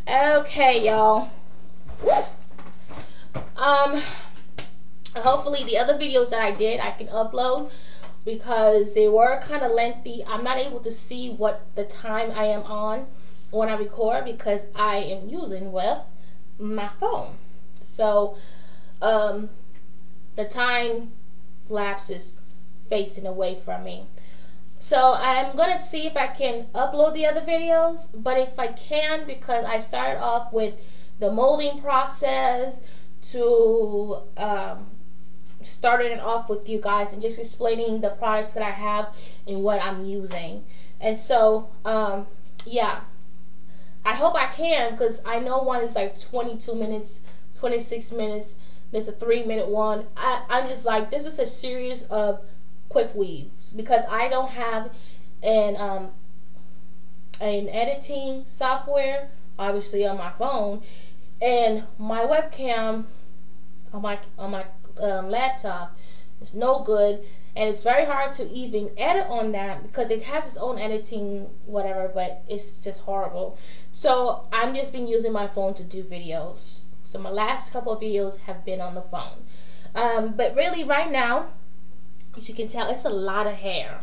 Okay, y'all. Hopefully the other videos that I did I can upload because they were kind of lengthy. I'm not able to see what the time I am on when I record because I am using, well, my phone. So the time lapse is facing away from me. So I'm gonna see if I can upload the other videos, but if I can, because I started off with the molding process to starting it off with you guys and just explaining the products that I have and what I'm using. And so yeah, I hope I can, because I know one is like 22 minutes, 26 minutes. There's a 3-minute one. I'm just like, this is a series of quick weaves because I don't have an editing software, obviously on my phone, and my webcam on my laptop is no good, and it's very hard to even edit on that because it has its own editing whatever, but it's just horrible. So I'm just been using my phone to do videos. So my last couple of videos have been on the phone. But really right now, as you can tell, it's a lot of hair.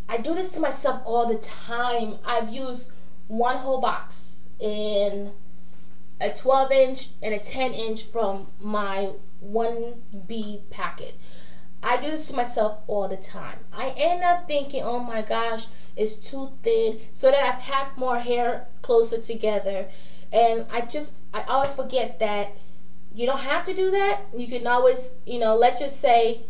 I do this to myself all the time. I've used one whole box in a 12-inch and a 10-inch from my 1B packet. I do this to myself all the time. I end up thinking, oh my gosh, it's too thin, so that I pack more hair closer together. And I always forget that you don't have to do that. You can always, let's just say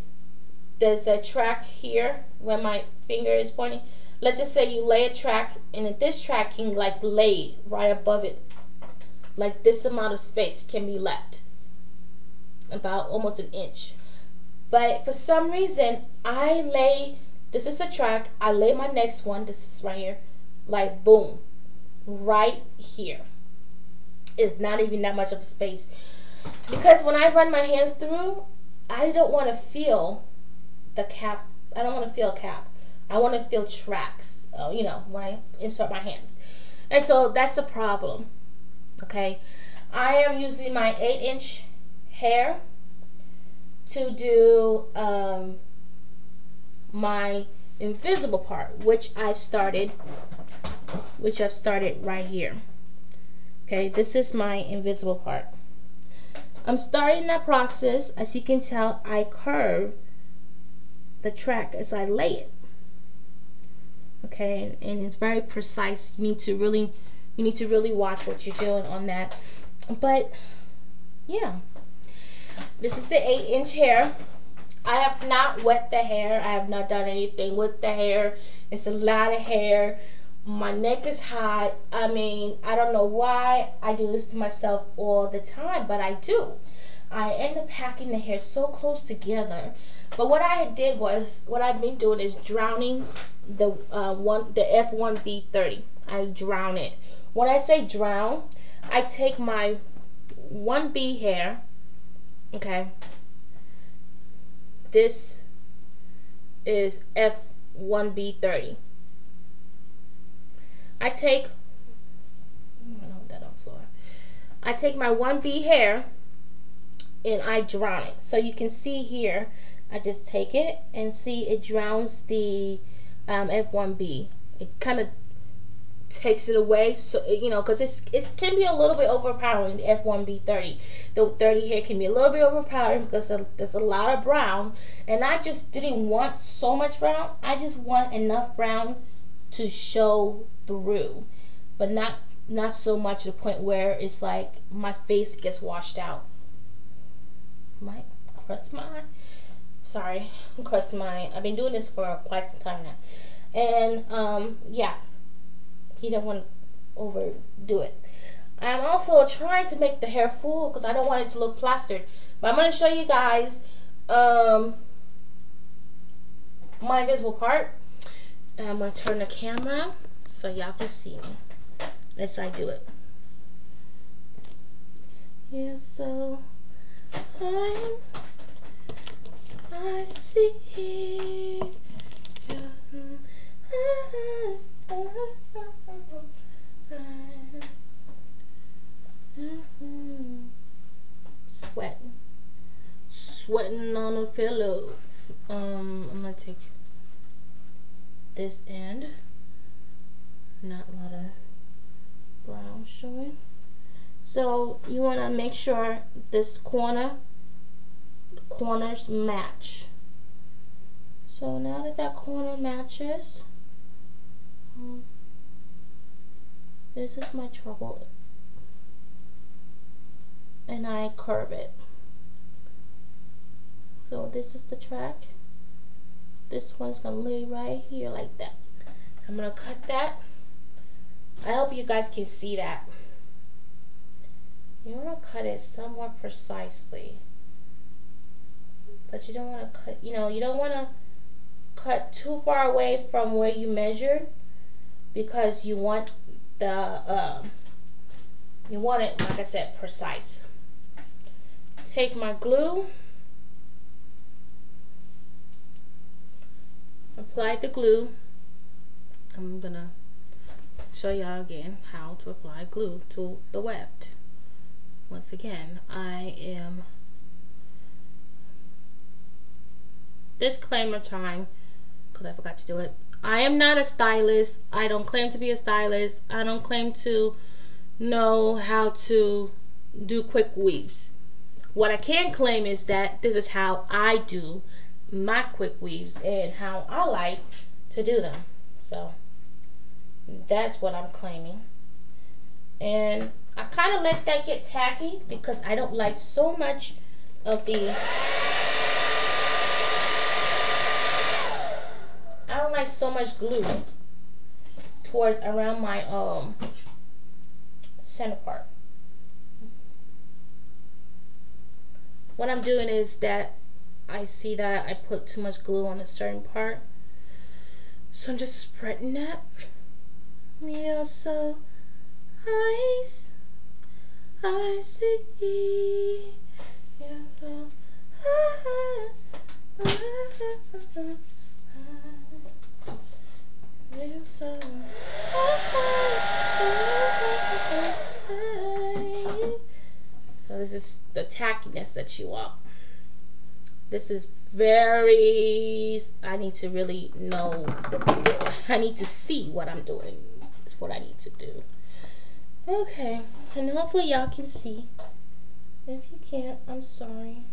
there's a track here where my finger is pointing. Let's just say you lay a track, and this track can like lay right above it. Like this amount of space can be left, about almost an inch. But for some reason, this is a track, I lay my next one, this is right here, like boom, right here. It's not even that much of a space. Because when I run my hands through, I don't want to feel the cap. I don't want to feel a cap. I want to feel tracks, when I insert my hands. And so that's a problem. Okay. I am using my 8-inch hair to do my invisible part, which I've started right here. Okay, this is my invisible part. I'm starting that process. As you can tell, I curve the track as I lay it. Okay, and it's very precise. You need to really watch what you're doing on that. But yeah, this is the 8-inch hair. I have not wet the hair. I have not done anything with the hair. It's a lot of hair. My neck is hot. I mean, I don't know why I do this to myself all the time, but I do. I end up packing the hair so close together. But what I've been doing is drowning the F1B30. I drown it. When I say drown, I take my 1B hair. Okay. This is F1B30. I take my 1B hair and I drown it. So you can see here, I just take it and see it drowns the F1B. It kind of takes it away, so because it can be a little bit overpowering. The F1B30, the 30 hair can be a little bit overpowering because there's a lot of brown, and I just didn't want so much brown. I just want enough brown to show through, but not so much to the point where it's like my face gets washed out. I've been doing this for quite some time now, and yeah, you don't want to overdo it. I'm also trying to make the hair full because I don't want it to look plastered. But I'm going to show you guys my invisible part. And I'm going to turn the camera so y'all can see me as I do it. Yeah, so I see you. sweating on the pillow. I'm gonna take this end. Not a lot of brown showing. So you want to make sure this corners match. So now that corner matches, this is my trouble, and I curve it. So this is the track. This one's gonna lay right here like that. I'm gonna cut that. I hope you guys can see that. You want to cut it somewhat precisely, but you don't want to cut, you don't want to cut too far away from where you measured, because you want the you want it, like I said, precise. Take my glue, apply the glue. I'm gonna show y'all again how to apply glue to the weft. Once again, I am disclaimer time, because I forgot to do it. I am not a stylist. I don't claim to be a stylist. I don't claim to know how to do quick weaves. What I can claim is that this is how I do my quick weaves and how I like to do them. So that's what I'm claiming. And I kind of let that get tacky because I don't like so much of the, I don't like so much glue towards around my center part. What I'm doing is that I see that I put too much glue on a certain part, so I'm just spreading that. Yeah, so I see. Yeah, so so this is the tackiness that you want. This is very, I need to really know, I need to see what I'm doing. That's what I need to do. Okay, and hopefully y'all can see. If you can't, I'm sorry.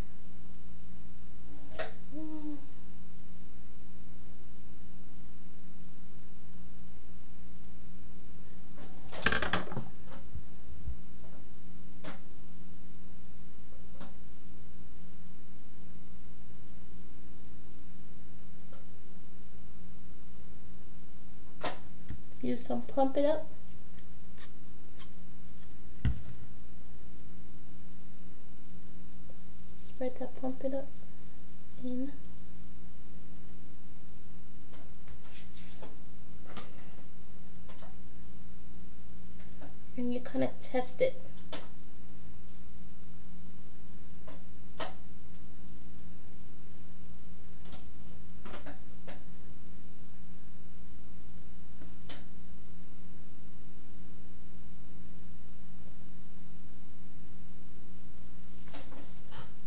Use some Pump It Up. Spread that Pump It Up in. And you kind of test it.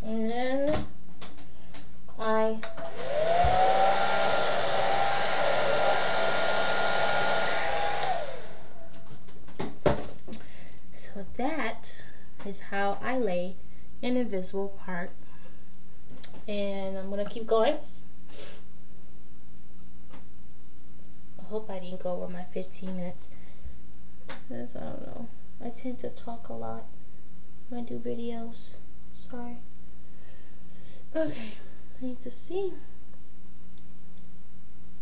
And then so that is how I lay an invisible part. And I'm gonna keep going. I hope I didn't go over my 15 minutes. Because I don't know. I tend to talk a lot when I do videos. Sorry. Okay, I need to see.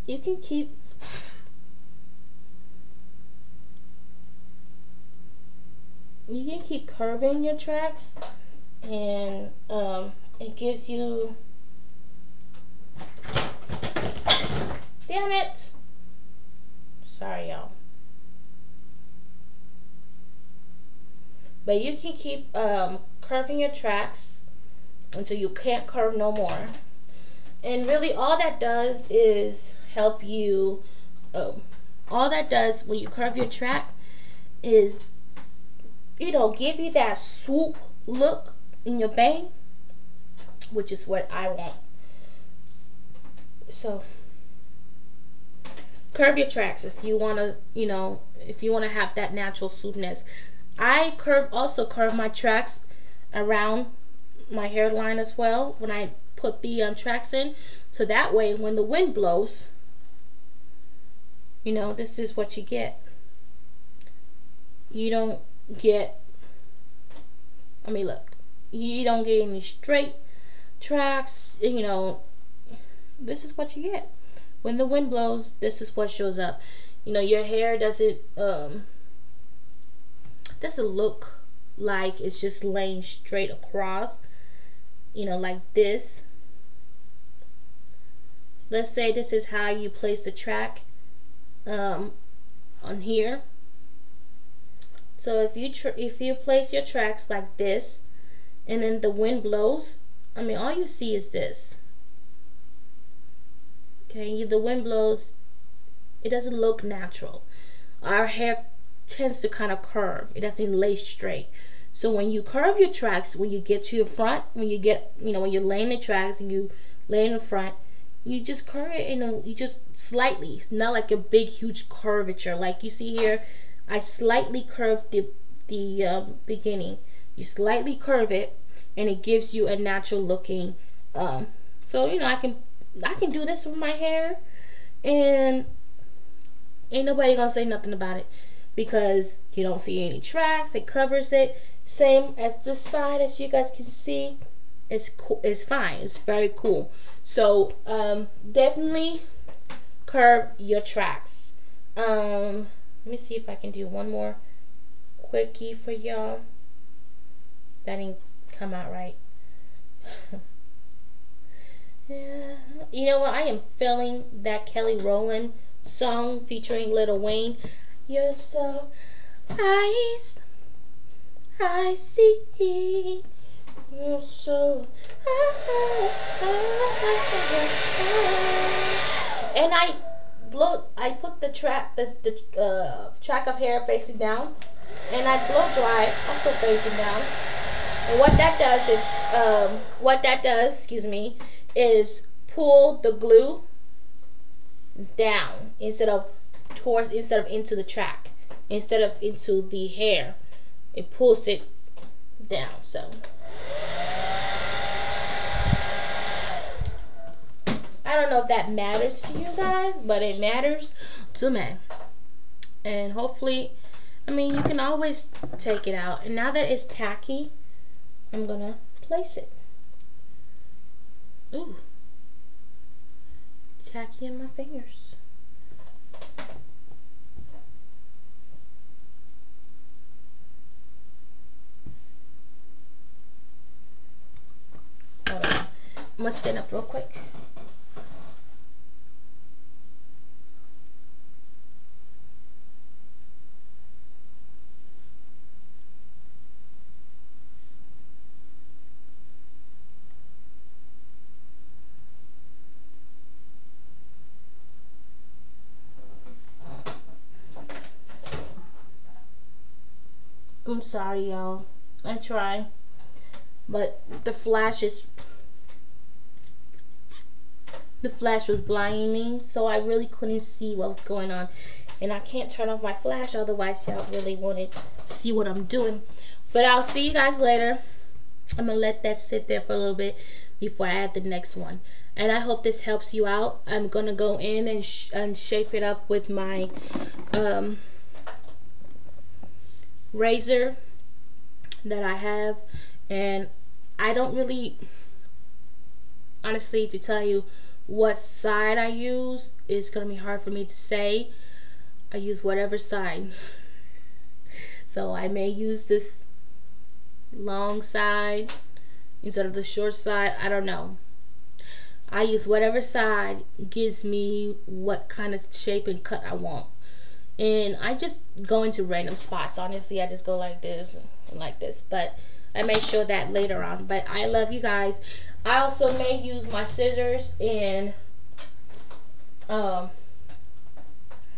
You can keep curving your tracks, and it gives you, damn it, sorry y'all, but you can keep curving your tracks until you can't curve no more. And really all that does is help you, all that does when you curve your track is, give you that swoop look in your bang. which is what I want. So curve your tracks if you want to, if you want to have that natural smoothness. I also curve my tracks around my hairline as well when I put the tracks in, so that way when the wind blows, this is what you get. You don't get, look, you don't get any straight tracks. This is what you get. When the wind blows, this is what shows up. Your hair doesn't look like it's just laying straight across, like this. Let's say this is how you place the track on here. So if you place your tracks like this, and then the wind blows, all you see is this. Okay, the wind blows, it doesn't look natural. Our hair tends to kind of curve. It doesn't lay straight. So when you curve your tracks, when you get to your front, when you're laying the tracks and you lay in the front, you just curve it, you just slightly. It's not like a big, huge curvature. Like you see here, I slightly curve the beginning. You slightly curve it, and it gives you a natural looking. So I can do this with my hair, and ain't nobody gonna say nothing about it because you don't see any tracks. It covers it. Same as this side, as you guys can see. It's cool. It's fine. It's very cool. So definitely curve your tracks. Let me see if I can do one more quickie for y'all. That didn't come out right. Yeah. You know what? I am feeling that Kelly Rowland song featuring Lil Wayne. You're so eyes, I see. You're so and I put the track of hair facing down, and I blow dry also facing down. And what that does, excuse me, is pull the glue down instead of into the track, instead of into the hair. It pulls it down. So I don't know if that matters to you guys, but it matters to me. And hopefully, you can always take it out. And now that it's tacky, I'm gonna place it. Ooh, tacky in my fingers. Hold on. I'm gonna stand up real quick. I'm sorry, y'all. I try, but the flash was blinding me, so I really couldn't see what was going on. And I can't turn off my flash, otherwise y'all really wouldn't see what I'm doing. But I'll see you guys later. I'm gonna let that sit there for a little bit before I add the next one. And I hope this helps you out. I'm gonna go in and shape it up with my razor that I have. And I don't really, honestly, to tell you what side I use, it's gonna be hard for me to say. I use whatever side. So I may use this long side instead of the short side. I don't know. I use whatever side gives me what kind of shape and cut I want. And I just go into random spots. Honestly, I just go like this and like this. But I may show that later on. But I love you guys. I also may use my scissors and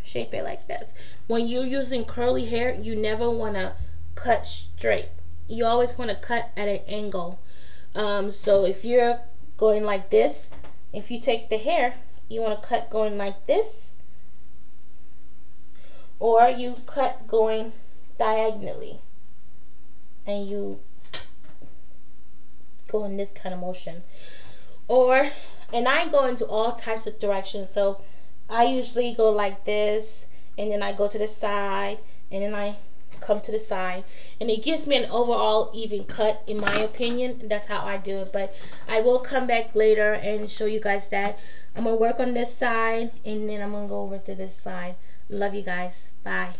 shape it like this. When you're using curly hair, you never want to cut straight. You always want to cut at an angle, So if you're going like this, if you take the hair, you want to cut going like this, or you cut going diagonally, and you go in this kind of motion. Or, and I go into all types of directions. So I usually go like this, and then I go to the side, and then I come to the side, and it gives me an overall even cut, in my opinion. That's how I do it. But I will come back later and show you guys that. I'm gonna work on this side, and then I'm gonna go over to this side. Love you guys. Bye.